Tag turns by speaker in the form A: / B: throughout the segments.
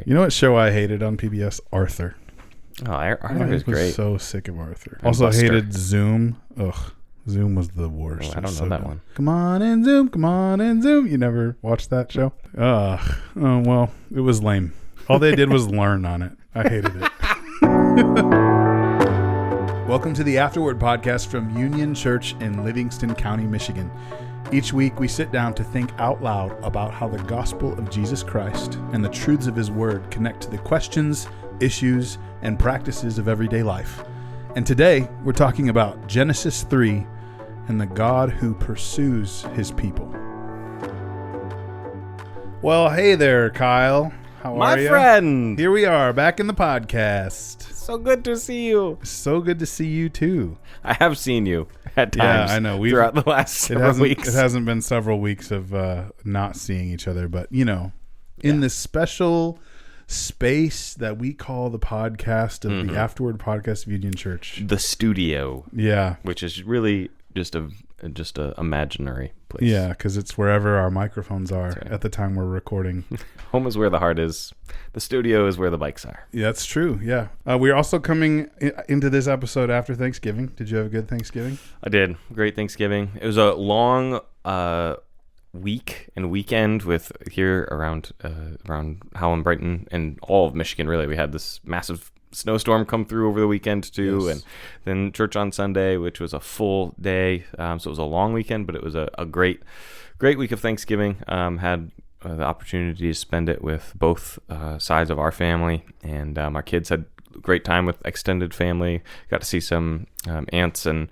A: You know what show I hated on PBS? Arthur.
B: Oh, Arthur was great.
A: I was so sick of Arthur.
B: And
A: Also
B: Buster.
A: hated Zoom. Ugh. Zoom was the worst.
B: Oh, I don't know that one.
A: Come on in, Zoom. Come on in, Zoom. You never watched that show? Ugh. Oh, well, it was lame. All they did was learn on it. I hated it. Welcome to the Afterword podcast from Union Church in Livingston County, Michigan. Each week we sit down to think out loud about how the gospel of Jesus Christ and the truths of his word connect to the questions, issues, and practices of everyday life. And today we're talking about Genesis 3 and the God who pursues his people. Well, hey there, Kyle. How are you?
B: My friend!
A: Here we are, back in the podcast.
B: So good to see you.
A: So good to see you, too.
B: I have seen you at times.
A: Yeah, I know.
B: Throughout the last several weeks.
A: It hasn't been several weeks of not seeing each other, but, you know, in this special space that we call the podcast of the Afterword podcast of Union Church.
B: The studio.
A: Yeah.
B: Which is really just a imaginary place.
A: Yeah, because it's wherever our microphones are
B: right.
A: at the time we're recording.
B: Home is where the heart is. The studio is where the bikes are.
A: Yeah, that's true. Yeah. We're also coming into this episode after Thanksgiving. Did you have a good Thanksgiving?
B: I did. Great Thanksgiving. It was a long week and weekend with here around Howell and Brighton and all of Michigan, really. We had this massive snowstorm come through over the weekend too,
A: yes.
B: And then church on Sunday, which was a full day. So it was a long weekend, but it was a great week of Thanksgiving. Had the opportunity to spend it with both sides of our family, and our kids had a great time with extended family. Got to see some aunts and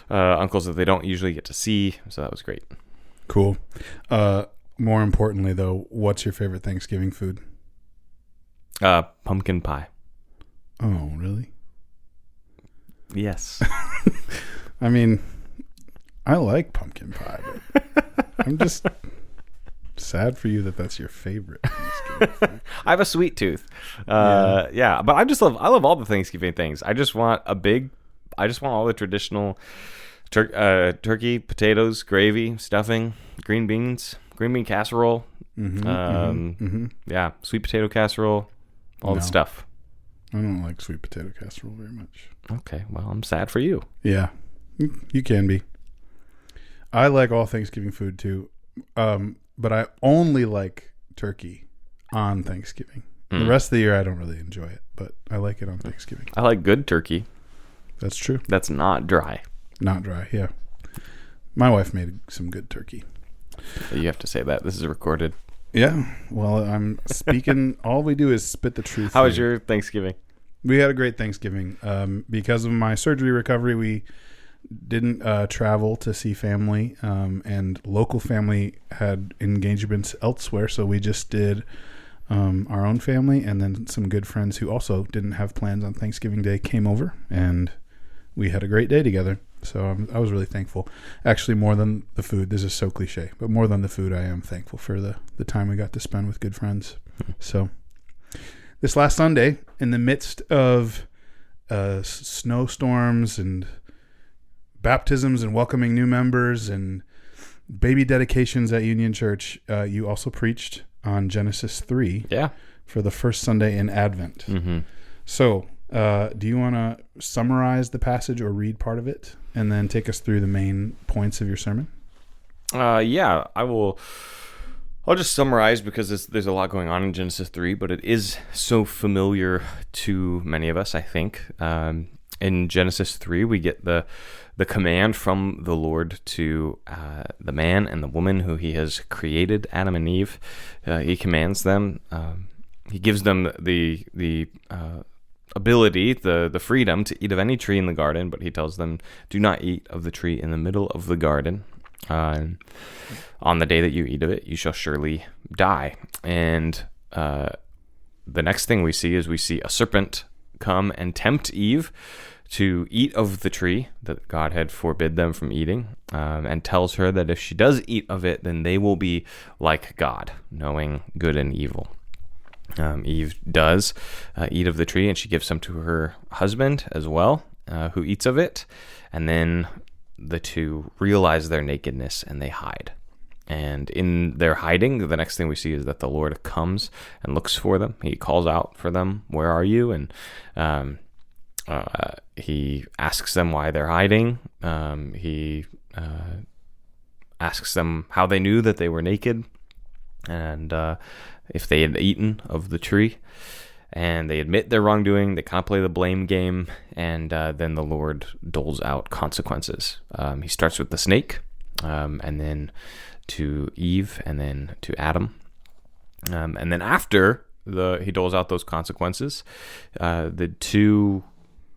B: uncles that they don't usually get to see, so that was great.
A: Cool. More importantly, though, what's your favorite Thanksgiving food?
B: Pumpkin pie.
A: Oh, really?
B: Yes.
A: I mean, I like pumpkin pie, but I'm just sad for you that that's your favorite Thanksgiving food.
B: I have a sweet tooth. Yeah, but I love all the Thanksgiving things. I just want all the traditional turkey, potatoes, gravy, stuffing, green bean casserole. Yeah, sweet potato casserole, all the stuff.
A: I don't like sweet potato casserole very much.
B: Okay, well, I'm sad for you.
A: Yeah, you can be. I like all Thanksgiving food too, but I only like turkey on Thanksgiving. The rest of the year, I don't really enjoy it, but I like it on Thanksgiving.
B: I like good turkey.
A: That's true.
B: That's not dry.
A: Not dry, yeah. My wife made some good turkey.
B: You have to say that. This is recorded.
A: Yeah, well, I'm speaking. All we do is spit the truth.
B: How was your Thanksgiving?
A: We had a great Thanksgiving. Because of my surgery recovery, we didn't travel to see family, and local family had engagements elsewhere, so we just did our own family, and then some good friends who also didn't have plans on Thanksgiving Day came over, and we had a great day together. So I was really thankful. Actually, more than the food. This is so cliche, but more than the food, I am thankful for the time we got to spend with good friends. So this last Sunday, in the midst of snowstorms and baptisms and welcoming new members and baby dedications at Union Church, you also preached on Genesis 3 for the first Sunday in Advent. So do you want to summarize the passage or read part of it and then take us through the main points of your sermon?
B: Yeah, I will. I'll just summarize because there's a lot going on in Genesis 3, but it is so familiar to many of us, I think. In Genesis 3, we get the command from the Lord to the man and the woman who he has created, Adam and Eve. He commands them. He gives them the ability, the freedom to eat of any tree in the garden, but he tells them, do not eat of the tree in the middle of the garden. On the day that you eat of it, you shall surely die. And the next thing we see is a serpent come and tempt Eve to eat of the tree that God had forbid them from eating, and tells her that if she does eat of it, then they will be like God, knowing good and evil. Eve does eat of the tree, and she gives some to her husband as well, who eats of it. And then the two realize their nakedness, and they hide. And in their hiding, the next thing we see is that the Lord comes and looks for them. He calls out for them, "Where are you?" And he asks them why they're hiding. He asks them how they knew that they were naked, and if they had eaten of the tree. And they admit their wrongdoing. They kind of play the blame game, and then the Lord doles out consequences. He starts with the snake, and then to Eve, and then to Adam. And then after he doles out those consequences, the two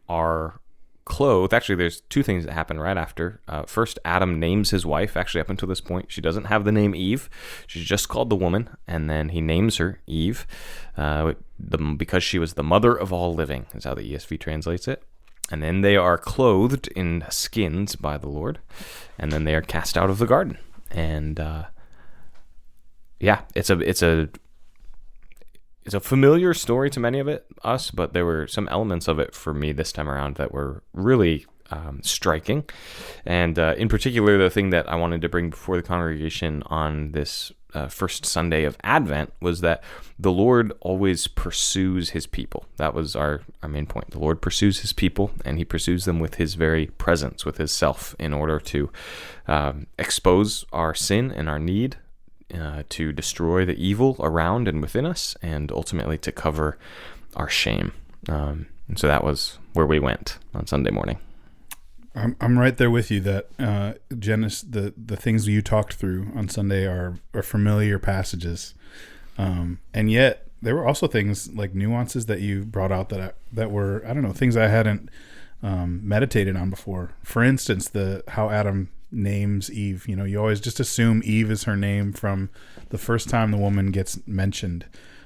B: are clothed. Actually, there's two things that happen right after. First, Adam names his wife. Actually, up until this point, she doesn't have the name Eve. She's just called the woman, and then he names her Eve because she was the mother of all living, is how the ESV translates it. And then they are clothed in skins by the Lord, and then they are cast out of the garden. And it's a familiar story to many of us, but there were some elements of it for me this time around that were really striking. And in particular, the thing that I wanted to bring before the congregation on this first Sunday of Advent was that the Lord always pursues his people. That was our main point. The Lord pursues his people, and he pursues them with his very presence, with his self, in order to expose our sin and our need, to destroy the evil around and within us, and ultimately to cover our shame. And so that was where we went on Sunday morning.
A: I'm right there with you that Genesis, the things you talked through on Sunday are familiar passages, and yet there were also things like nuances that you brought out that were, I don't know, things I hadn't meditated on before. For instance, how Adam names Eve. You always just assume Eve is her name from the first time the woman gets mentioned,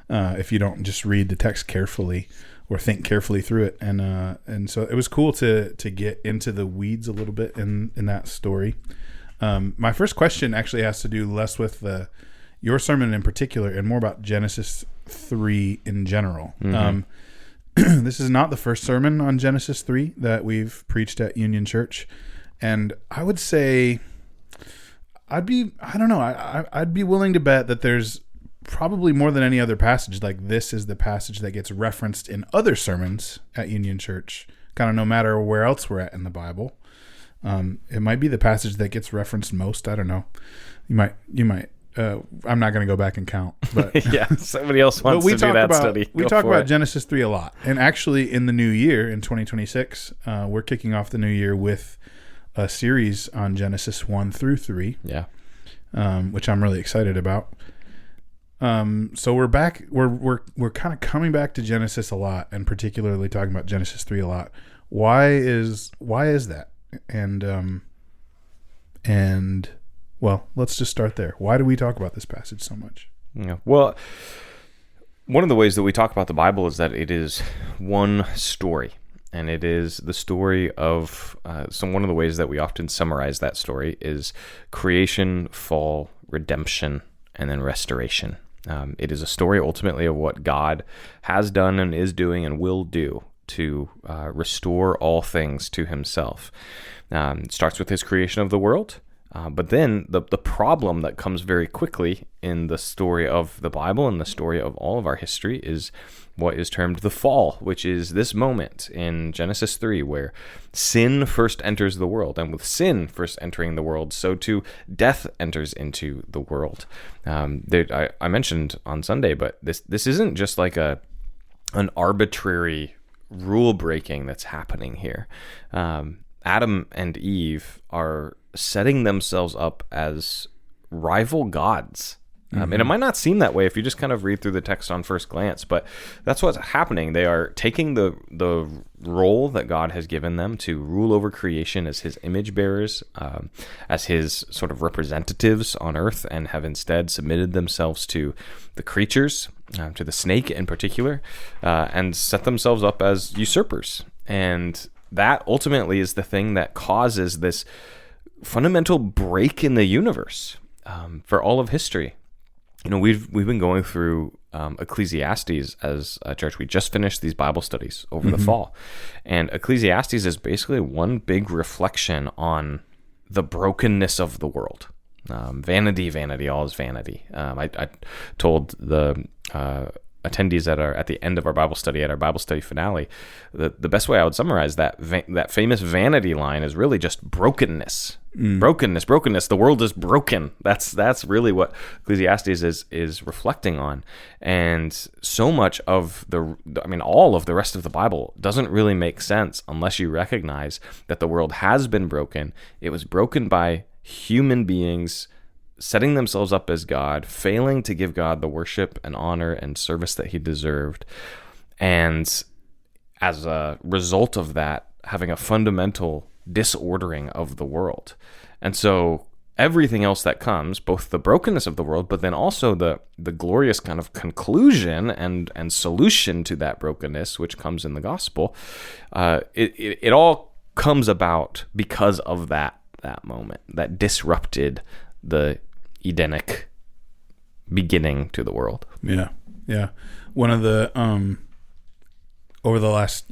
A: if you don't just read the text carefully or think carefully through it. And so it was cool to get into the weeds a little bit in that story. My first question actually has to do less with your sermon in particular and more about Genesis 3 in general. Mm-hmm. This is not the first sermon on Genesis 3 that we've preached at Union Church. And I would say I'd be willing to bet that there's probably more than any other passage like this is the passage that gets referenced in other sermons at Union Church, kind of no matter where else we're at in the Bible. It might be the passage that gets referenced most. I don't know. You might. I'm not going to go back and count, but
B: yeah, somebody else wants to do that study.
A: We talk about Genesis 3 a lot, and actually in the new year in 2026, we're kicking off the new year with a series on Genesis 1 through 3.
B: Yeah.
A: Which I'm really excited about. So we're back. We're kind of coming back to Genesis a lot, and particularly talking about Genesis 3 a lot. Why is that? And well, let's just start there. Why do we talk about this passage so much?
B: Yeah. Well, one of the ways that we talk about the Bible is that it is one story. And it is the story of, one of the ways that we often summarize that story is creation, fall, redemption, and then restoration. It is a story ultimately of what God has done and is doing and will do to restore all things to himself. It starts with his creation of the world, but then the problem that comes very quickly in the story of the Bible and the story of all of our history is what is termed the fall, which is this moment in Genesis 3 where sin first enters the world. And with sin first entering the world, so too death enters into the world. I mentioned on Sunday, but this isn't just like an arbitrary rule breaking that's happening here. Adam and Eve are setting themselves up as rival gods. And it might not seem that way if you just kind of read through the text on first glance, but that's what's happening. They are taking the role that God has given them to rule over creation as his image bearers, as his sort of representatives on earth, and have instead submitted themselves to the creatures, to the snake in particular, and set themselves up as usurpers. And that ultimately is the thing that causes this fundamental break in the universe for all of history. We've been going through Ecclesiastes as a church. We just finished these Bible studies over the fall, and Ecclesiastes is basically one big reflection on the brokenness of the world. Vanity, vanity, all is vanity. I told the attendees at the end of our Bible study, at our Bible study finale, the best way I would summarize that famous vanity line is really just brokenness. Brokenness. The world is broken. That's really what Ecclesiastes is reflecting on. And so much of all of the rest of the Bible doesn't really make sense unless you recognize that the world has been broken. It was broken by human beings setting themselves up as God, failing to give God the worship and honor and service that he deserved. And as a result of that, having a fundamental disordering of the world. And so everything else that comes, both the brokenness of the world, but then also the glorious kind of conclusion and solution to that brokenness, which comes in the gospel, it all comes about because of that moment that disrupted the Edenic beginning to the world.
A: Yeah. One of the over the last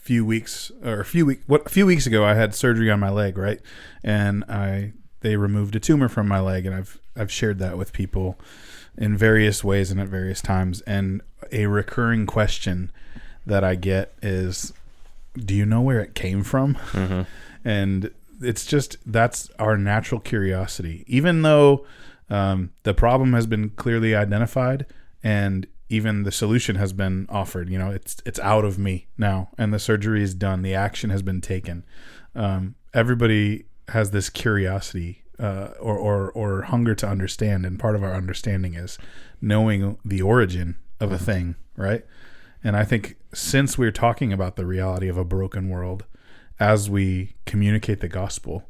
A: few weeks ago, I had surgery on my leg, right? And they removed a tumor from my leg, and I've shared that with people in various ways and at various times. And a recurring question that I get is, do you know where it came from? Mm-hmm. And it's just, that's our natural curiosity. Even though the problem has been clearly identified and even the solution has been offered, it's out of me now, and the surgery is done. The action has been taken. Everybody has this curiosity or hunger to understand, and part of our understanding is knowing the origin of a thing, right? And I think since we're talking about the reality of a broken world, as we communicate the gospel,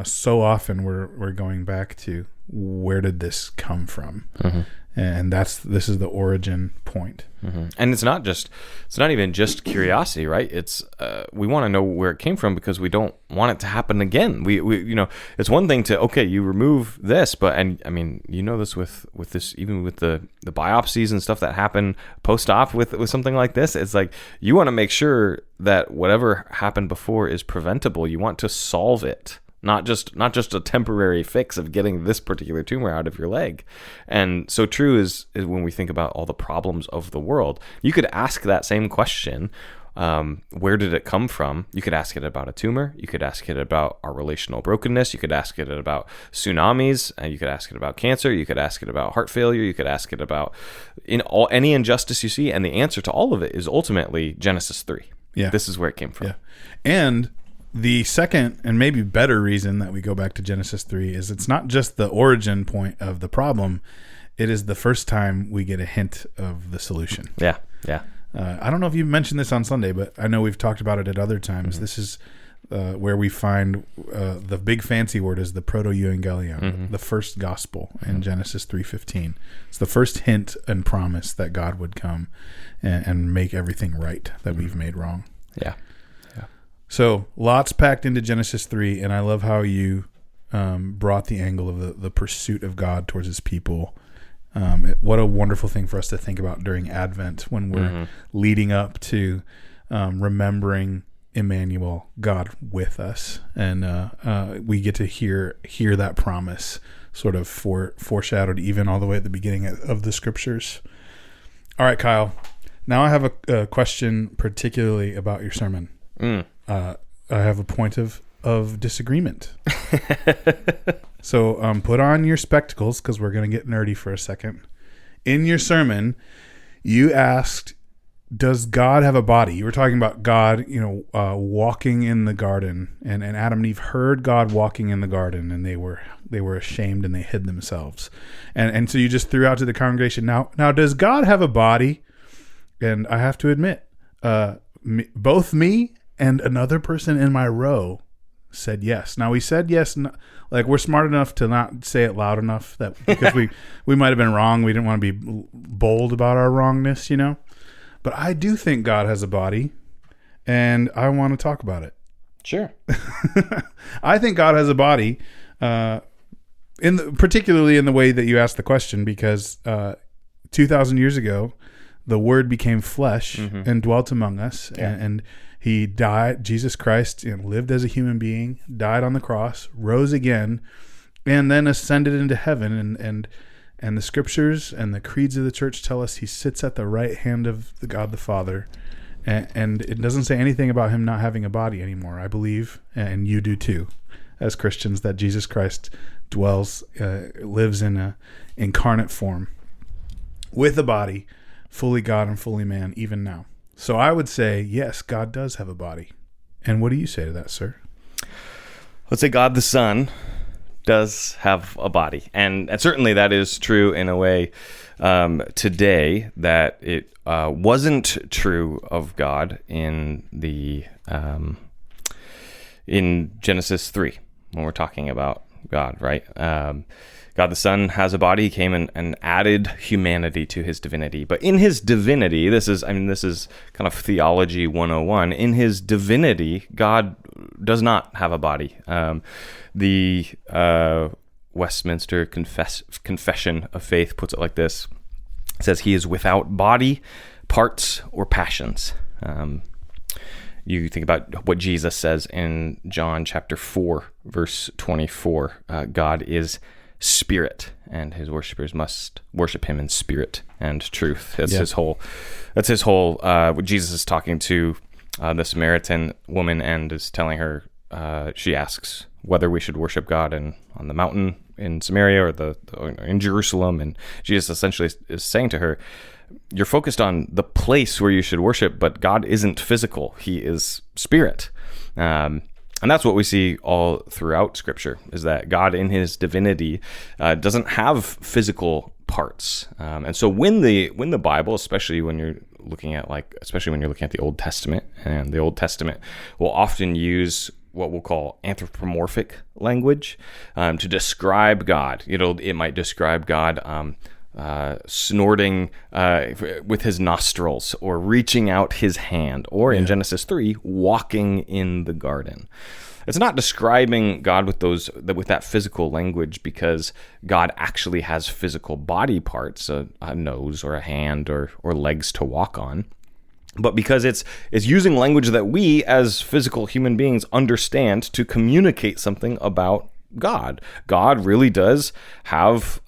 A: so often we're going back to, where did this come from? Mm-hmm. And this is the origin point.
B: Mm-hmm. And it's not even just curiosity, right? It's we want to know where it came from because we don't want it to happen again. We it's one thing to, you remove this, but this with this, even with the biopsies and stuff that happen post-op with something like this, it's like you want to make sure that whatever happened before is preventable. You want to solve it. Not just a temporary fix of getting this particular tumor out of your leg. And so true is when we think about all the problems of the world. You could ask that same question, where did it come from? You could ask it about a tumor. You could ask it about our relational brokenness. You could ask it about tsunamis. You could ask it about cancer. You could ask it about heart failure. You could ask it about any injustice you see. And the answer to all of it is ultimately Genesis 3.
A: Yeah.
B: This is where it came from.
A: Yeah. And the second and maybe better reason that we go back to Genesis 3 is it's not just the origin point of the problem. It is the first time we get a hint of the solution.
B: Yeah.
A: I don't know if you mentioned this on Sunday, but I know we've talked about it at other times. Mm-hmm. This is where we find the big fancy word is the proto-evangelion, mm-hmm. the first gospel in mm-hmm. Genesis 3:15. It's the first hint and promise that God would come and make everything right that we've made wrong.
B: Yeah.
A: So lots packed into Genesis 3, and I love how you brought the angle of the pursuit of God towards his people. What a wonderful thing for us to think about during Advent when we're mm-hmm. leading up to remembering Emmanuel, God with us. And we get to hear that promise sort of foreshadowed even all the way at the beginning of the scriptures. All right, Kyle. Now I have a question particularly about your sermon. I have a point of disagreement. So put on your spectacles because we're going to get nerdy for a second. In your sermon, you asked, does God have a body? You were talking about God, walking in the garden, and Adam and Eve heard God walking in the garden, and they were ashamed and they hid themselves. And so you just threw out to the congregation, now does God have a body? And I have to admit, both me and another person in my row said yes. Now we said yes, like we're smart enough to not say it loud enough that because we might have been wrong. We didn't want to be bold about our wrongness, But I do think God has a body, and I want to talk about it.
B: Sure.
A: I think God has a body, particularly in the way that you asked the question, because 2,000 years ago, the Word became flesh mm-hmm. and dwelt among us, yeah. and he died. Jesus Christ lived as a human being, died on the cross, rose again, and then ascended into heaven. And the scriptures and the creeds of the church tell us he sits at the right hand of the God the Father. And it doesn't say anything about him not having a body anymore. I believe, and you do too, as Christians, that Jesus Christ lives in a incarnate form with a body, fully God and fully man, even now. So I would say, yes, God does have a body. And what do you say to that, sir?
B: Let's say God the Son does have a body. And certainly that is true in a way today that it wasn't true of God in Genesis 3 when we're talking about God, right? God the Son has a body. He came and added humanity to his divinity. But in his divinity, this is kind of theology 101. In his divinity, God does not have a body. The Westminster Confession of Faith puts it like this. It says he is without body, parts, or passions. You think about what Jesus says in John chapter 4, verse 24. God is spirit, and his worshipers must worship him in spirit and truth. That's his whole. Jesus is talking to the Samaritan woman and is telling her. She asks whether we should worship God on the mountain in Samaria or in Jerusalem, and Jesus essentially is saying to her, "You're focused on the place where you should worship, but God isn't physical; He is spirit." And that's what we see all throughout Scripture, is that God in his divinity doesn't have physical parts. And so when the Bible, especially when you're looking at the Old Testament, and the Old Testament will often use what we'll call anthropomorphic language to describe God. It might describe God snorting with his nostrils, or reaching out his hand, or in Genesis 3, walking in the garden. It's not describing God with that physical language because God actually has physical body parts, a nose or a hand or legs to walk on, but because it's using language that we as physical human beings understand to communicate something about God. God really does have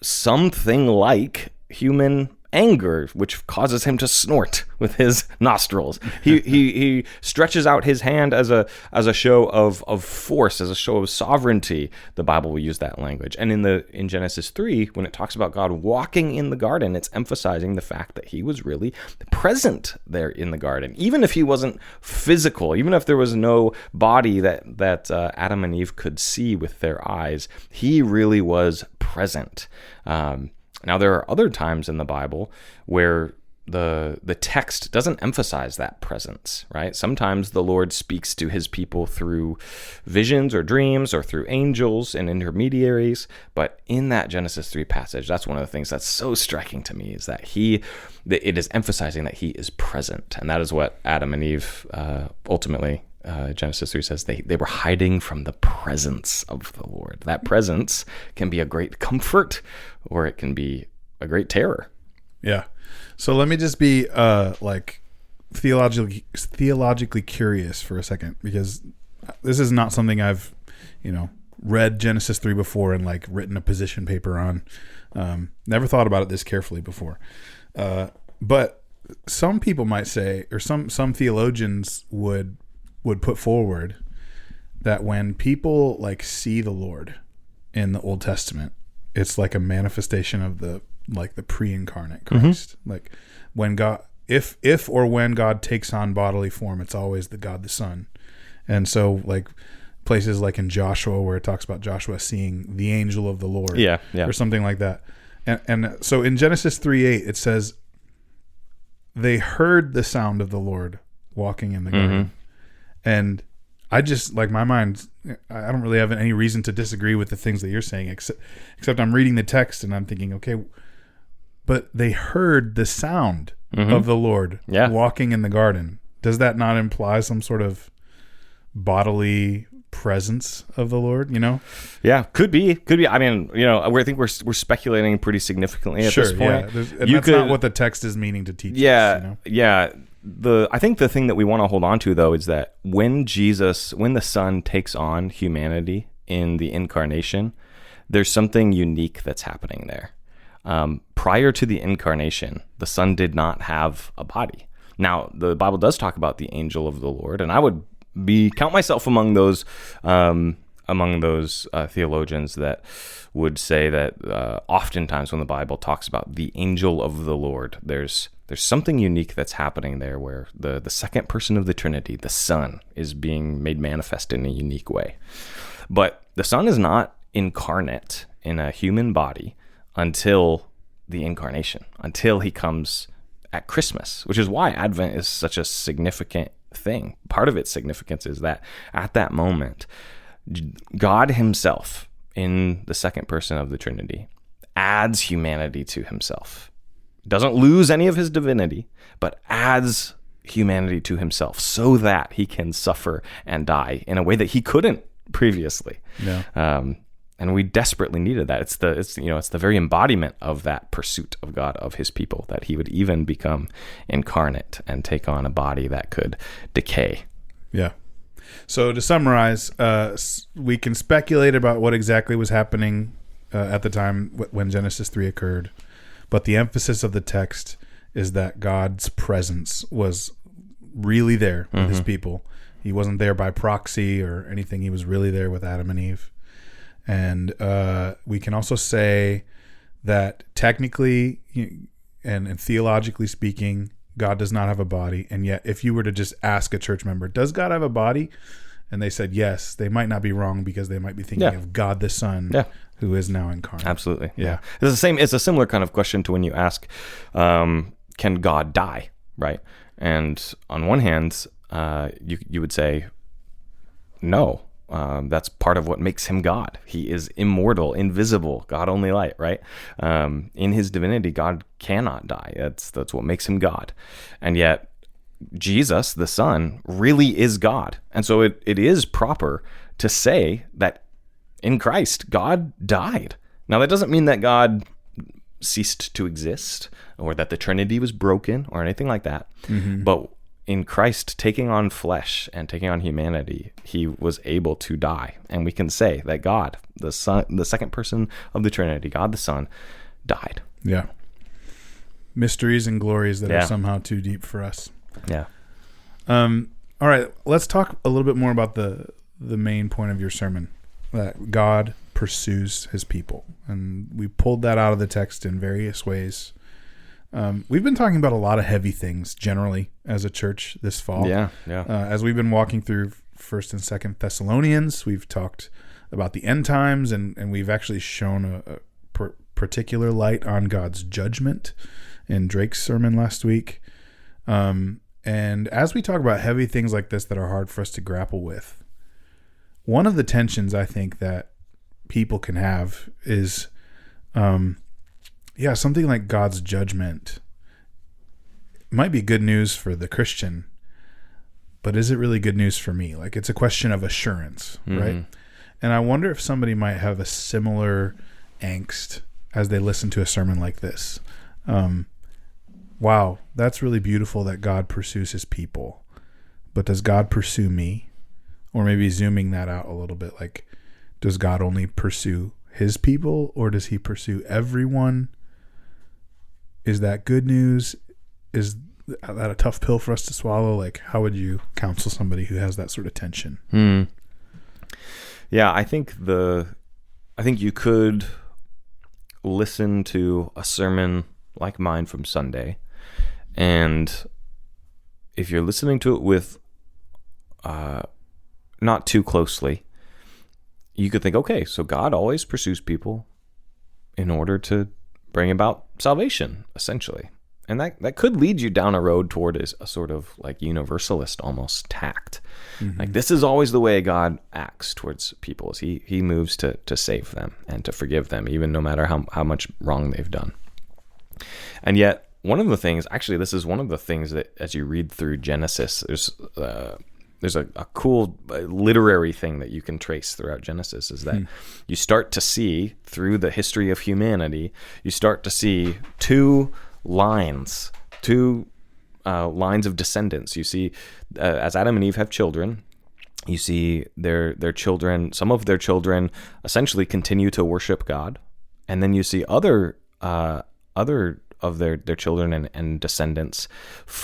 B: something like human anger, which causes him to snort with his nostrils. He stretches out his hand as a show of force, as a show of sovereignty. The Bible will use that language. And in Genesis 3, when it talks about God walking in the garden, it's emphasizing the fact that he was really present there in the garden. Even if he wasn't physical, even if there was no body that Adam and Eve could see with their eyes, he really was present. Now, there are other times in the Bible where the text doesn't emphasize that presence, right? Sometimes the Lord speaks to his people through visions or dreams or through angels and intermediaries. But in that Genesis 3 passage, that's one of the things that's so striking to me, is that it is emphasizing that he is present. And that is what Adam and Eve ultimately, Genesis 3 says, they were hiding from the presence of the Lord. That presence can be a great comfort, or it can be a great terror.
A: Yeah. So let me just be theologically curious for a second, because this is not something I've read Genesis 3 before and written a position paper on. Never thought about it this carefully before. But some people might say, or some theologians would put forward, that when people see the Lord in the Old Testament, it's like a manifestation of the pre-incarnate Christ.
B: Mm-hmm.
A: When God, if or when God takes on bodily form, it's always the God the Son. And so places like in Joshua, where it talks about Joshua seeing the angel of the Lord, or something like that. And so in Genesis 3:8, it says, they heard the sound of the Lord walking in the garden.
B: Mm-hmm.
A: And I just, my mind, I don't really have any reason to disagree with the things that you're saying, except I'm reading the text and I'm thinking, okay, but they heard the sound of the Lord walking in the garden. Does that not imply some sort of bodily presence of the Lord,
B: Yeah, could be. I mean, I think we're speculating pretty significantly at this point.
A: Yeah. And that's not what the text is meaning to teach us.
B: Yeah. I think the thing that we want to hold on to, though, is that when the Son takes on humanity in the incarnation, there's something unique that's happening there. Prior to the incarnation, the Son did not have a body. Now, the Bible does talk about the angel of the Lord, and I would count myself among those theologians that would say that oftentimes when the Bible talks about the angel of the Lord, there's something unique that's happening there, where the second person of the Trinity, the Son, is being made manifest in a unique way. But the Son is not incarnate in a human body until the incarnation, until he comes at Christmas, which is why Advent is such a significant thing. Part of its significance is that at that moment, God himself, in the second person of the Trinity, adds humanity to himself. Doesn't lose any of his divinity, but adds humanity to himself so that he can suffer and die in a way that he couldn't previously.
A: Yeah.
B: And we desperately needed that. It's the very embodiment of that pursuit of God, of his people, that he would even become incarnate and take on a body that could decay.
A: Yeah. So to summarize, we can speculate about what exactly was happening at the time when Genesis 3 occurred, but the emphasis of the text is that God's presence was really there with his people. He wasn't there by proxy or anything. He was really there with Adam and Eve. And we can also say that technically and theologically speaking, God does not have a body. And yet, if you were to just ask a church member, does God have a body? And they said yes, they might not be wrong, because they might be thinking of God the Son, who is now incarnate.
B: Absolutely.
A: Yeah.
B: It's a similar kind of question to when you ask, can God die? Right? And on one hand, you would say, no. That's part of what makes him God. He is immortal, invisible, God only light, right? In his divinity, God cannot die. That's what makes him God. And yet, Jesus, the Son, really is God. And so it is proper to say that in Christ, God died. Now, that doesn't mean that God ceased to exist or that the Trinity was broken or anything like that. But in Christ taking on flesh and taking on humanity, he was able to die. And we can say that God, the Son, the second person of the Trinity, God the Son, died.
A: Yeah. Mysteries and glories that are somehow too deep for us.
B: Yeah.
A: All right. Let's talk a little bit more about the main point of your sermon, that God pursues his people. And we pulled that out of the text in various ways. We've been talking about a lot of heavy things generally as a church this fall.
B: Yeah.
A: As we've been walking through 1st and 2nd Thessalonians, we've talked about the end times, and we've actually shown a particular light on God's judgment in Drake's sermon last week. And as we talk about heavy things like this that are hard for us to grapple with, one of the tensions I think that people can have is something like God's judgment might be good news for the Christian, but is it really good news for me? Like, it's a question of assurance, right? And I wonder if somebody might have a similar angst as they listen to a sermon like this. Wow, that's really beautiful that God pursues his people, but does God pursue me? Or maybe zooming that out a little bit, like, does God only pursue his people, or does he pursue everyone? Is that good news? Is that a tough pill for us to swallow? Like, how would you counsel somebody who has that sort of tension?
B: Yeah, I think you could listen to a sermon like mine from Sunday, and if you're listening to it with not too closely, you could think, okay, so God always pursues people in order to bring about salvation, essentially. And that could lead you down a road toward a sort of like universalist almost tact. Like, this is always the way God acts towards people, is he moves to save them and to forgive them, even no matter how much wrong they've done. And yet, one of the things, actually, this is one of the things that as you read through Genesis, there's a cool literary thing that you can trace throughout Genesis, is that you start to see, through the history of humanity, you start to see two lines of descendants. You see, as Adam and Eve have children, You see their children, some of their children essentially continue to worship God. And then you see other of their children and descendants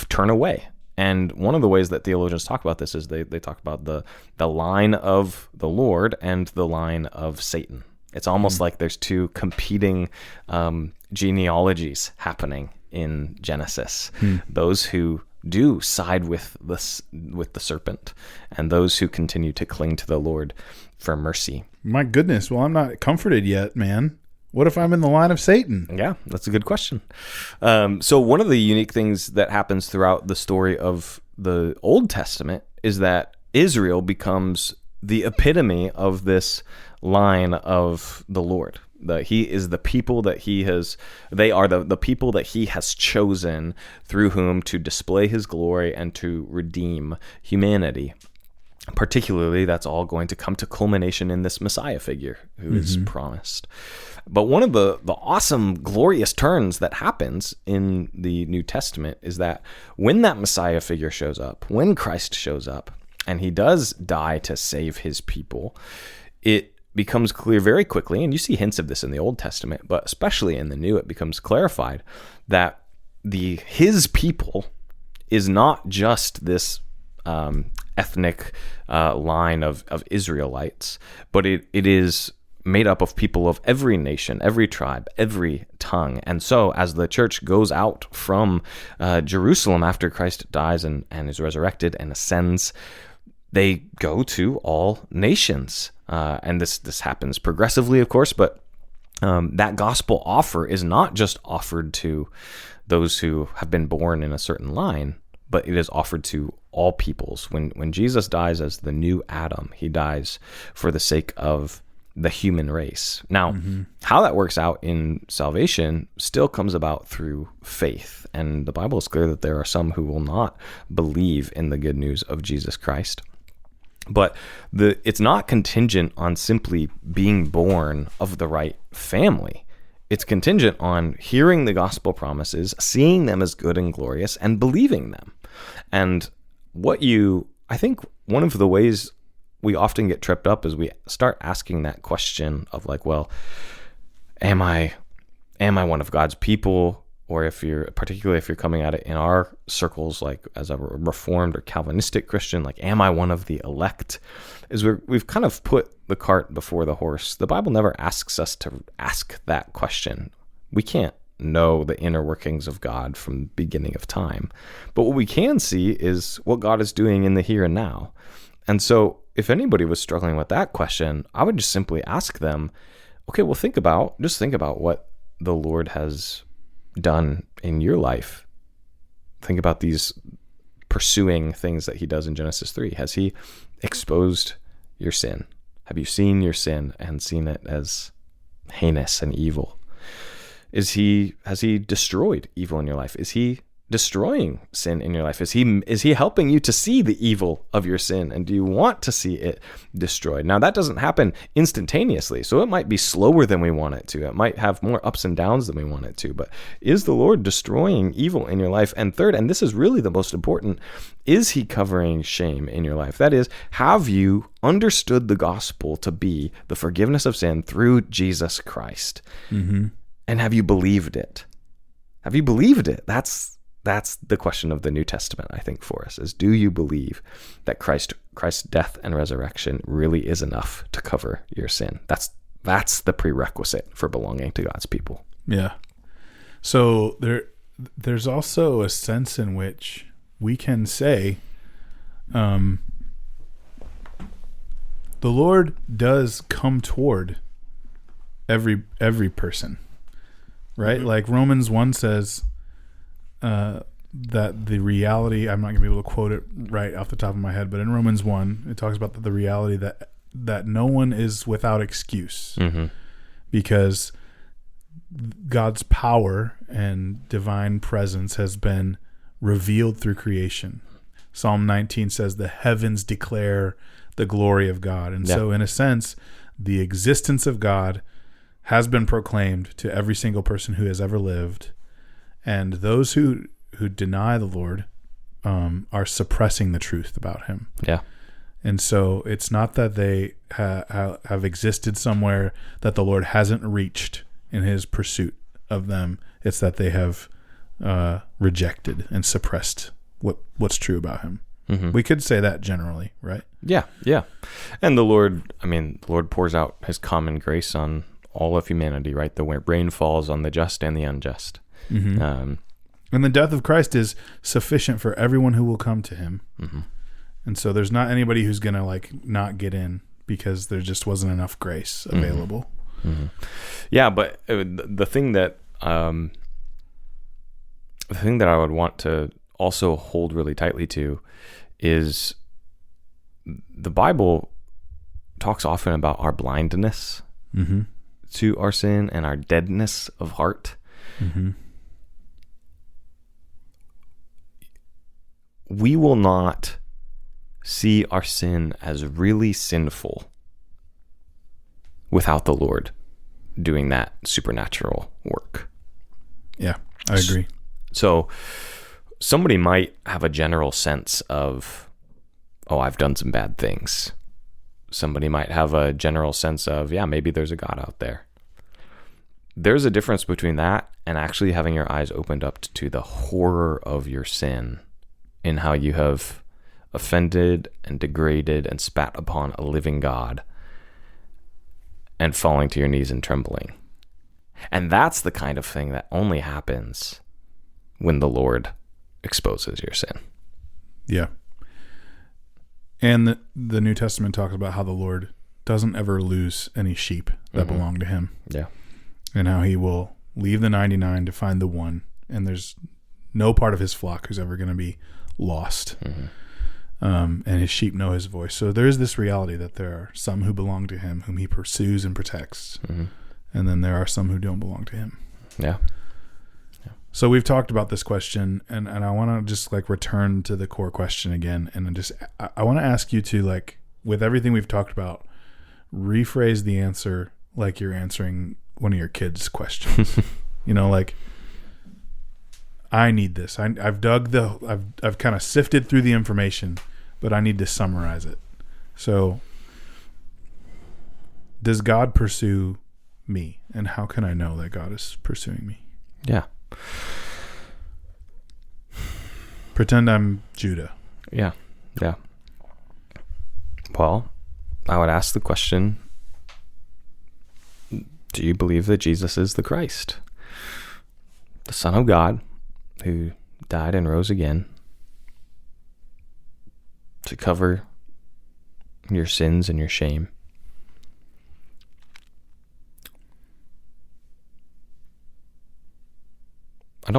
B: turn away. And one of the ways that theologians talk about this is they talk about the line of the Lord and the line of Satan. It's almost like there's two competing genealogies happening in Genesis. Those who do side with the serpent, and those who continue to cling to the Lord for mercy.
A: My goodness. Well, I'm not comforted yet, man. What if I'm in the line of Satan?
B: Yeah, that's a good question. So one of the unique things that happens throughout the story of the Old Testament is that Israel becomes the epitome of this line of the Lord. He is the people that they are the people that he has chosen through whom to display his glory and to redeem humanity. Particularly, that's all going to come to culmination in this Messiah figure who is promised. But one of the awesome, glorious turns that happens in the New Testament is that when that Messiah figure shows up, when Christ shows up, and he does die to save his people, it becomes clear very quickly, and you see hints of this in the Old Testament, but especially in the New, it becomes clarified that his people is not just this ethnic line of Israelites, but it is made up of people of every nation, every tribe, every tongue. And so as the church goes out from Jerusalem after Christ dies and is resurrected and ascends, they go to all nations. And this happens progressively, of course, but that gospel offer is not just offered to those who have been born in a certain line, but it is offered to all peoples. When Jesus dies as the new Adam, he dies for the sake of the human race. Now, how that works out in salvation still comes about through faith. And the Bible is clear that there are some who will not believe in the good news of Jesus Christ. But it's not contingent on simply being born of the right family. It's contingent on hearing the gospel promises, seeing them as good and glorious, and believing them. And I think one of the ways we often get tripped up is we start asking that question of like, well, am I one of God's people? Or particularly if you're coming at it in our circles, like as a Reformed or Calvinistic Christian, like, am I one of the elect? We've kind of put the cart before the horse. The Bible never asks us to ask that question. We can't know the inner workings of God from the beginning of time. But what we can see is what God is doing in the here and now. And so if anybody was struggling with that question, I would just simply ask them, okay, well, think about what the Lord has done in your life. Think about these pursuing things that he does in Genesis 3. Has he exposed your sin? Have you seen your sin and seen it as heinous and evil? Has he destroyed evil in your life? Is he destroying sin in your life? Is he helping you to see the evil of your sin? And do you want to see it destroyed? Now, that doesn't happen instantaneously, so it might be slower than we want it to. It might have more ups and downs than we want it to. But is the Lord destroying evil in your life? And third, and this is really the most important, is he covering shame in your life? That is, have you understood the gospel to be the forgiveness of sin through Jesus Christ? And have you believed it? Have you believed it? That's the question of the New Testament, I think, for us, is do you believe that Christ's death and resurrection really is enough to cover your sin? That's the prerequisite for belonging to God's people.
A: Yeah. So there's also a sense in which we can say, the Lord does come toward every person, right? Like Romans 1 says, that the reality, I'm not going to be able to quote it right off the top of my head, but in Romans 1, it talks about the reality that no one is without excuse, because God's power and divine presence has been revealed through creation. Psalm 19 says the heavens declare the glory of God. And so in a sense, the existence of God has been proclaimed to every single person who has ever lived. And those who deny the Lord are suppressing the truth about him. Yeah. And so it's not that they have existed somewhere that the Lord hasn't reached in his pursuit of them. It's that they have rejected and suppressed what's true about him. Mm-hmm. We could say that generally, right?
B: Yeah, yeah. And the Lord pours out his common grace on all of humanity, right? The rain falls on the just and the unjust.
A: Mm-hmm. And the death of Christ is sufficient for everyone who will come to him. Mm-hmm. And so there's not anybody who's going to not get in because there just wasn't enough grace available. Mm-hmm.
B: Mm-hmm. Yeah, but the thing that I would want to also hold really tightly to is the Bible talks often about our blindness mm-hmm. to our sin and our deadness of heart. Mm-hmm. We will not see our sin as really sinful without the Lord doing that supernatural work.
A: Yeah, I agree.
B: So somebody might have a general sense of, oh, I've done some bad things. Somebody might have a general sense of, yeah, maybe there's a God out there. There's a difference between that and actually having your eyes opened up to the horror of your sin in how you have offended and degraded and spat upon a living God and falling to your knees and trembling. And that's the kind of thing that only happens when the Lord exposes your sin.
A: Yeah. And the New Testament talks about how the Lord doesn't ever lose any sheep that mm-hmm. belong to him.
B: Yeah.
A: And how he will leave the 99 to find the one. And there's no part of his flock who's ever going to be lost. Mm-hmm. And his sheep know his voice. So there is this reality that there are some who belong to him, whom he pursues and protects. Mm-hmm. And then there are some who don't belong to him.
B: Yeah.
A: So we've talked about this question, and I want to just return to the core question again. And I want to ask you to, with everything we've talked about, rephrase the answer like you're answering one of your kids' questions. I need this. I've kind of sifted through the information, but I need to summarize it. So, does God pursue me? And how can I know that God is pursuing me?
B: Yeah.
A: Pretend I'm Judah.
B: Yeah. Yeah. Well, I would ask the question, do you believe that Jesus is the Christ, the Son of God, who died and rose again to cover your sins and your shame? I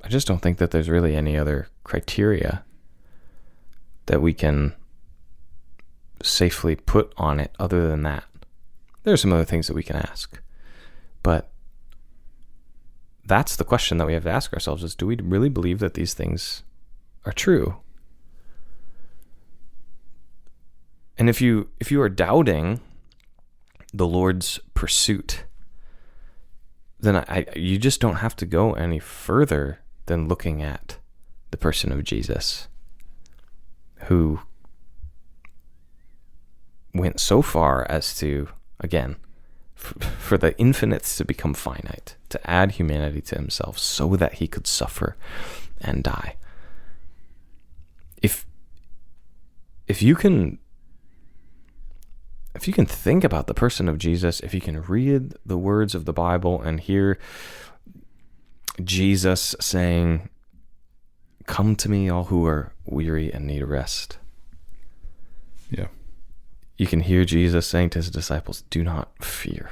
B: just don't think that there's really any other criteria that we can safely put on it other than that. There are some other things that we can ask, but that's the question that we have to ask ourselves is, do we really believe that these things are true? And if you are doubting the Lord's pursuit, then you just don't have to go any further than looking at the person of Jesus, who went so far as to, again, for the infinites to become finite, to add humanity to himself so that he could suffer and die. If you can think about the person of Jesus, if you can read the words of the Bible and hear Jesus saying, "Come to me, all who are weary and need rest."
A: Yeah.
B: You can hear Jesus saying to his disciples, "Do not fear."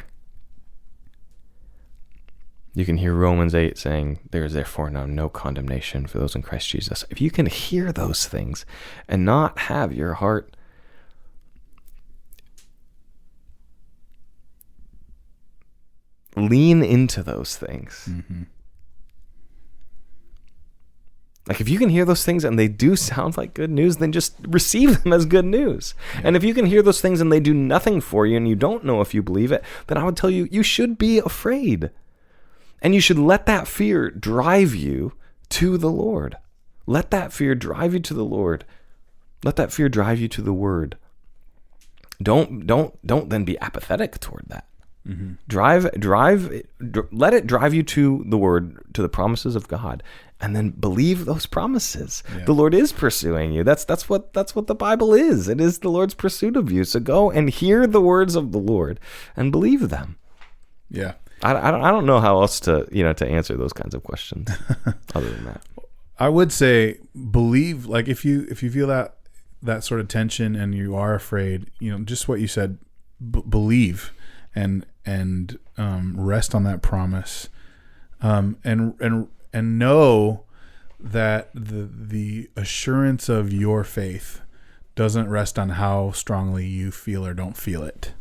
B: You can hear Romans 8 saying, "There is therefore now no condemnation for those in Christ Jesus." If you can hear those things and not have your heart lean into those things. Mm-hmm. If you can hear those things and they do sound like good news, then just receive them as good news. Yeah. And if you can hear those things and they do nothing for you and you don't know if you believe it, then I would tell you, you should be afraid. And you should let that fear drive you to the Lord. Let that fear drive you to the Lord Let that fear drive you to the word. Don't then be apathetic toward that. Mm-hmm. Let it drive you to the word, to the promises of God, and then believe those promises. Yeah. The Lord is pursuing you. That's what the Bible is. It is the Lord's pursuit of you. So go and hear the words of the Lord and believe them.
A: Yeah.
B: I don't know how else to answer those kinds of questions other than that.
A: I would say believe, like if you feel that sort of tension and you are afraid, just what you said, believe and rest on that promise, and know that the assurance of your faith doesn't rest on how strongly you feel or don't feel it.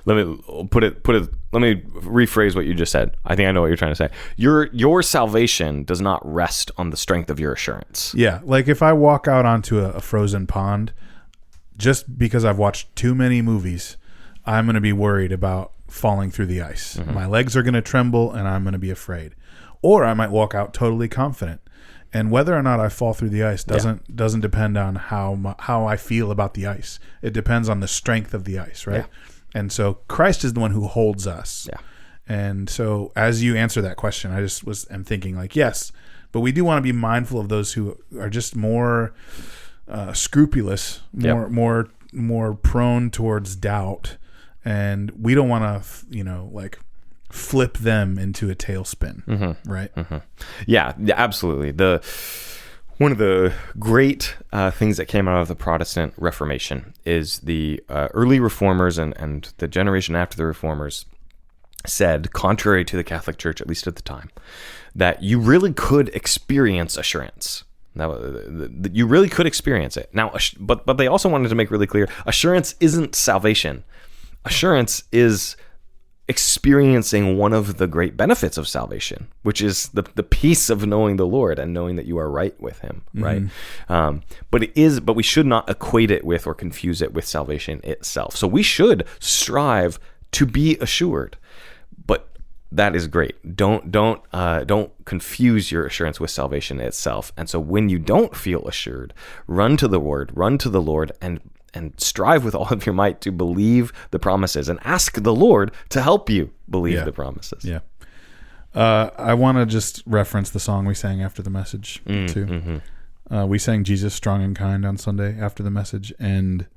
B: Let me let me rephrase what you just said. I think I know what you're trying to say. Your salvation does not rest on the strength of your assurance.
A: Yeah. Like if I walk out onto a frozen pond, just because I've watched too many movies, I'm going to be worried about falling through the ice. Mm-hmm. My legs are going to tremble and I'm going to be afraid. Or I might walk out totally confident. And whether or not I fall through the ice doesn't depend on how I feel about the ice. It depends on the strength of the ice, right? Yeah. And so Christ is the one who holds us. Yeah. And so as you answer that question, I'm thinking like, yes, but we do want to be mindful of those who are just more scrupulous, more prone towards doubt. And we don't want to, flip them into a tailspin, mm-hmm. right? Mm-hmm.
B: Yeah, absolutely. One of the great things that came out of the Protestant Reformation is the early reformers and the generation after the reformers said, contrary to the Catholic Church, at least at the time, that you really could experience assurance. That you really could experience it. Now, but they also wanted to make really clear, assurance isn't salvation. Assurance is experiencing one of the great benefits of salvation, which is the peace of knowing the Lord and knowing that you are right with him, right? Mm-hmm. But we should not equate it with or confuse it with salvation itself. So we should strive to be assured, but that is great. Don't confuse your assurance with salvation itself. And so when you don't feel assured, run to the Word, run to the Lord, and strive with all of your might to believe the promises and ask the Lord to help you believe the promises.
A: Yeah. I want to just reference the song we sang after the message too. Mm-hmm. We sang Jesus Strong and Kind on Sunday after the message, and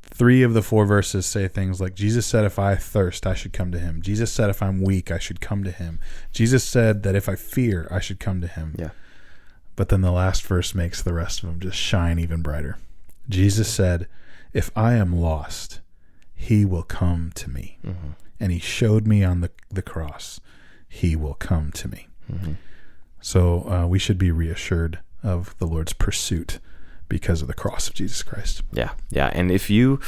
A: 3 of the 4 verses say things like, Jesus said, if I thirst, I should come to him. Jesus said, if I'm weak, I should come to him. Jesus said that if I fear, I should come to him. Yeah. But then the last verse makes the rest of them just shine even brighter. Jesus said, if I am lost, he will come to me. Mm-hmm. And he showed me on the cross, he will come to me. Mm-hmm. So we should be reassured of the Lord's pursuit because of the cross of Jesus Christ.
B: Yeah. Yeah. And if you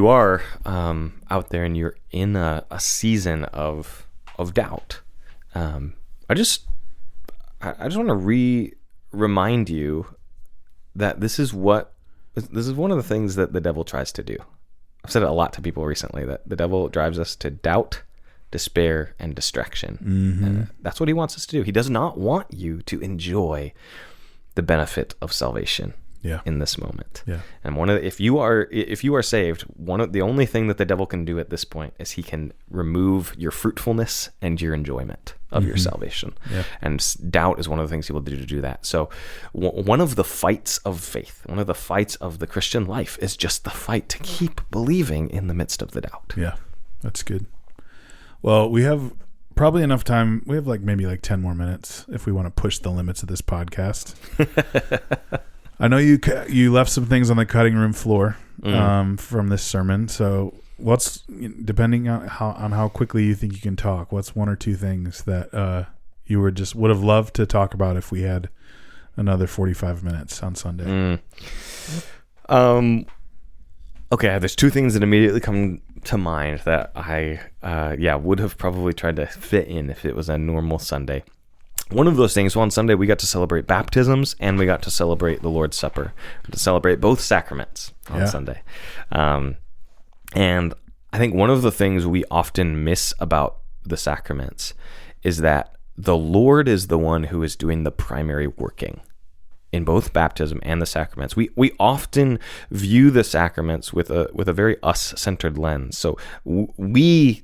B: are out there and you're in a season of doubt, I just want to remind you that this is one of the things that the devil tries to do. I've said it a lot to people recently, that the devil drives us to doubt, despair, and distraction. Mm-hmm. And that's what he wants us to do. He does not want you to enjoy the benefit of salvation in this moment. Yeah. And if you are saved, the only thing that the devil can do at this point is he can remove your fruitfulness and your enjoyment of your salvation. Yeah. And doubt is one of the things he will do to do that. So one of the fights of faith, one of the fights of the Christian life is just the fight to keep believing in the midst of the doubt.
A: Yeah, that's good. Well, we have probably enough time. We have maybe 10 more minutes if we want to push the limits of this podcast. I know you left some things on the cutting room floor from this sermon. So what's, depending on how quickly you think you can talk, what's 1 or 2 things that you would have loved to talk about if we had another 45 minutes on Sunday?
B: Okay, there's 2 things that immediately come to mind that I would have probably tried to fit in if it was a normal Sunday. One of those things, on Sunday we got to celebrate baptisms and we got to celebrate the Lord's Supper, to celebrate both sacraments on Sunday. And I think one of the things we often miss about the sacraments is that the Lord is the one who is doing the primary working in both baptism and the sacraments. We often view the sacraments with a very us-centered lens. So we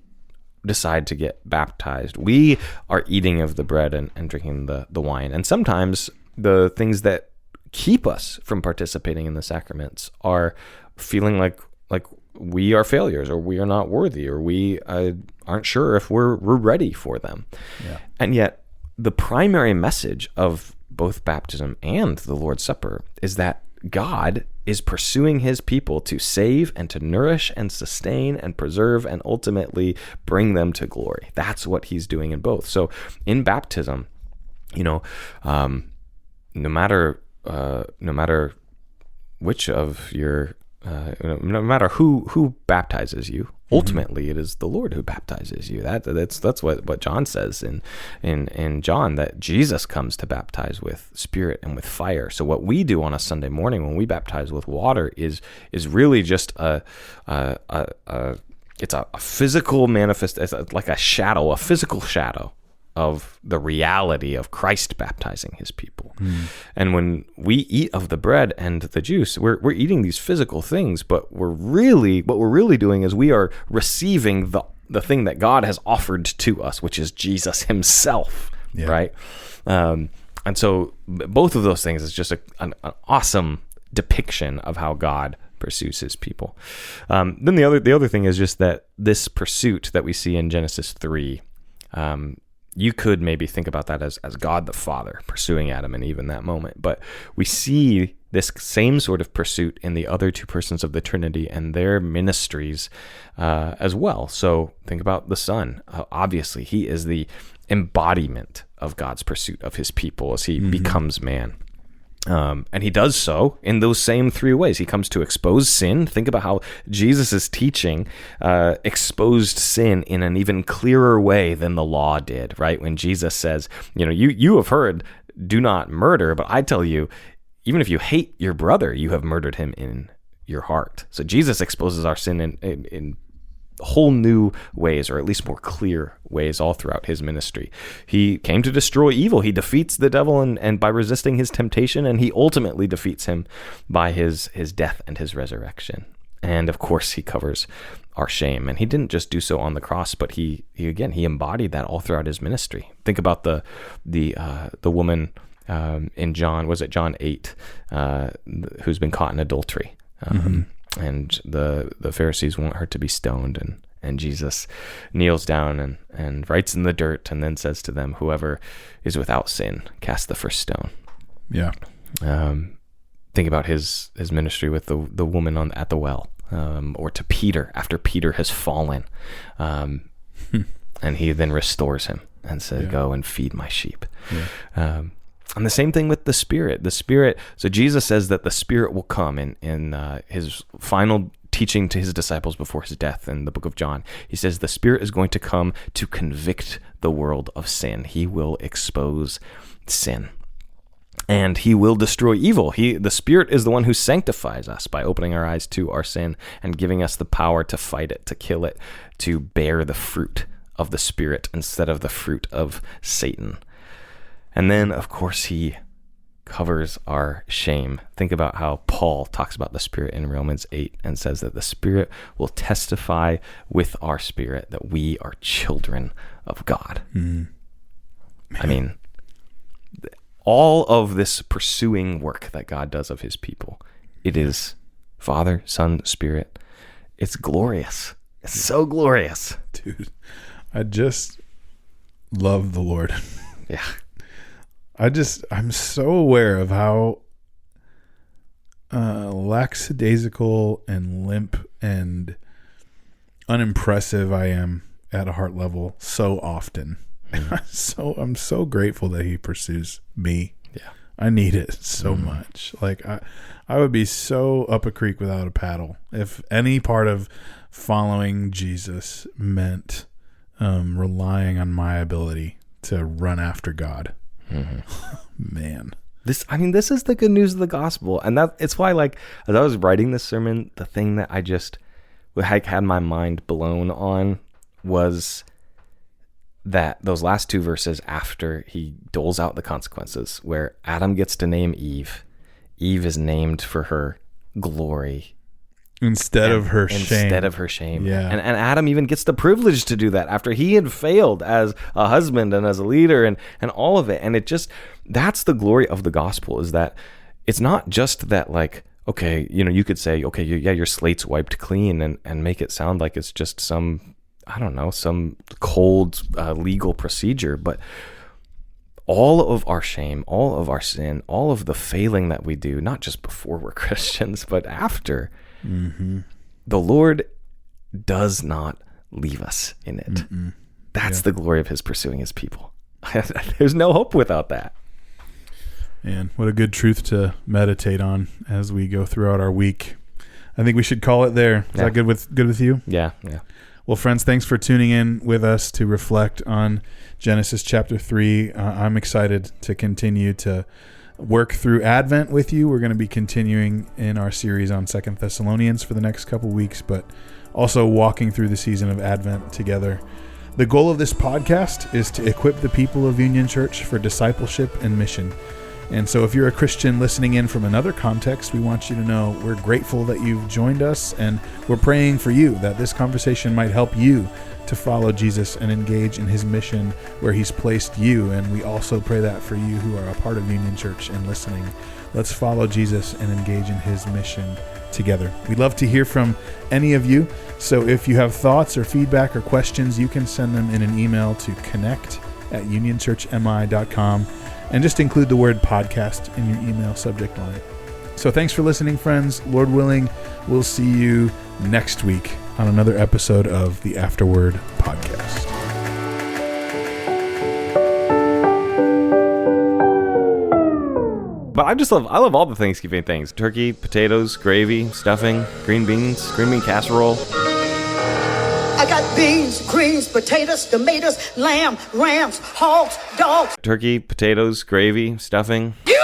B: decide to get baptized. We are eating of the bread and drinking the wine. And sometimes the things that keep us from participating in the sacraments are feeling like we are failures, or we are not worthy, or we aren't sure if we're ready for them.
A: Yeah.
B: And yet the primary message of both baptism and the Lord's Supper is that God is pursuing his people to save and to nourish and sustain and preserve and ultimately bring them to glory. That's what he's doing in both. So in baptism, no matter which of your no matter who baptizes you, ultimately it is the Lord who baptizes you. That's what John says in John, that Jesus comes to baptize with Spirit and with fire. So what we do on a Sunday morning when we baptize with water is really just it's a physical manifest, like a shadow, a physical shadow of the reality of Christ baptizing his people. And when we eat of the bread and the juice, we're eating these physical things, but what we're really doing is we are receiving the thing that God has offered to us, which is Jesus himself, right? And so both of those things is just an awesome depiction of how God pursues his people. Then the other thing is just that this pursuit that we see in Genesis 3, you could maybe think about that as God the Father pursuing Adam and Eve in that moment. But we see this same sort of pursuit in the other two persons of the Trinity and their ministries as well. So think about the Son. Obviously, he is the embodiment of God's pursuit of his people as he becomes man. And he does so in those same three ways. He comes to expose sin. Think about how Jesus' teaching exposed sin in an even clearer way than the law did, right? When Jesus says, you have heard, do not murder, but I tell you, even if you hate your brother, you have murdered him in your heart. So Jesus exposes our sin in whole new ways, or at least more clear ways, all throughout his ministry. He came to destroy evil. He defeats the devil and by resisting his temptation, and he ultimately defeats him by his death and his resurrection. And of course, he covers our shame. And he didn't just do so on the cross, but he embodied that all throughout his ministry. Think about the woman in John 8, who's been caught in adultery. And the Pharisees want her to be stoned, and Jesus kneels down and writes in the dirt and then says to them, whoever is without sin, cast the first stone.
A: Yeah.
B: Think about his ministry with the woman at the well, or to Peter after Peter has fallen. And he then restores him and says, go and feed my sheep. Yeah. And the same thing with the Spirit. So Jesus says that the Spirit will come in his final teaching to his disciples before his death in the book of John. He says the Spirit is going to come to convict the world of sin. He will expose sin. And he will destroy evil. The Spirit is the one who sanctifies us by opening our eyes to our sin and giving us the power to fight it, to kill it, to bear the fruit of the Spirit instead of the fruit of Satan. And then, of course, he covers our shame. Think about how Paul talks about the Spirit in Romans 8 and says that the Spirit will testify with our spirit that we are children of God. I mean, all of this pursuing work that God does of his people, it is Father, Son, Spirit. It's glorious. It's so glorious.
A: Dude, I just love the Lord.
B: Yeah.
A: I'm so aware of how lackadaisical and limp and unimpressive I am at a heart level so often. I'm so grateful that he pursues me.
B: Yeah.
A: I need it so much. Like I would be so up a creek without a paddle if any part of following Jesus meant relying on my ability to run after God. Man, this
B: is the good news of the gospel, and it's why, like, as I was writing this sermon, the thing that I just had my mind blown on was that those last two verses after he doles out the consequences, where Adam gets to name Eve. Eve is named for her glory
A: instead of her shame.
B: Yeah. And Adam even gets the privilege to do that after he had failed as a husband and as a leader and all of it. And it just, that's the glory of the gospel, is that it's not just that, like, okay, you know, you could say, okay, your slate's wiped clean and make it sound like it's just some, I don't know, some cold legal procedure, but all of our shame, all of our sin, all of the failing that we do, not just before we're Christians, but after, the Lord does not leave us in it. That's the glory of his pursuing his people. There's no hope without that.
A: Man, what a good truth to meditate on as we go throughout our week. I think we should call it there. Is that good with you?
B: Yeah.
A: Well, friends, thanks for tuning in with us to reflect on Genesis chapter 3. I'm excited to continue to work through Advent with you. We're going to be continuing in our series on 2 Thessalonians for the next couple weeks, but also walking through the season of Advent together. The goal of this podcast is to equip the people of Union Church for discipleship and mission. And so if you're a Christian listening in from another context, we want you to know we're grateful that you've joined us, and we're praying for you that this conversation might help you to follow Jesus and engage in his mission where he's placed you. And we also pray that for you who are a part of Union Church and listening. Let's follow Jesus and engage in his mission together. We'd love to hear from any of you. So if you have thoughts or feedback or questions, you can send them in an email to connect@unionchurchmi.com. And just include the word podcast in your email subject line. So thanks for listening, friends. Lord willing, we'll see you next week on another episode of the Afterword podcast.
B: But I love all the Thanksgiving things. Turkey, potatoes, gravy, stuffing, green bean casserole.
C: I got beans, greens, potatoes, tomatoes, lamb, rams, hogs, dogs.
B: Turkey, potatoes, gravy, stuffing.
C: You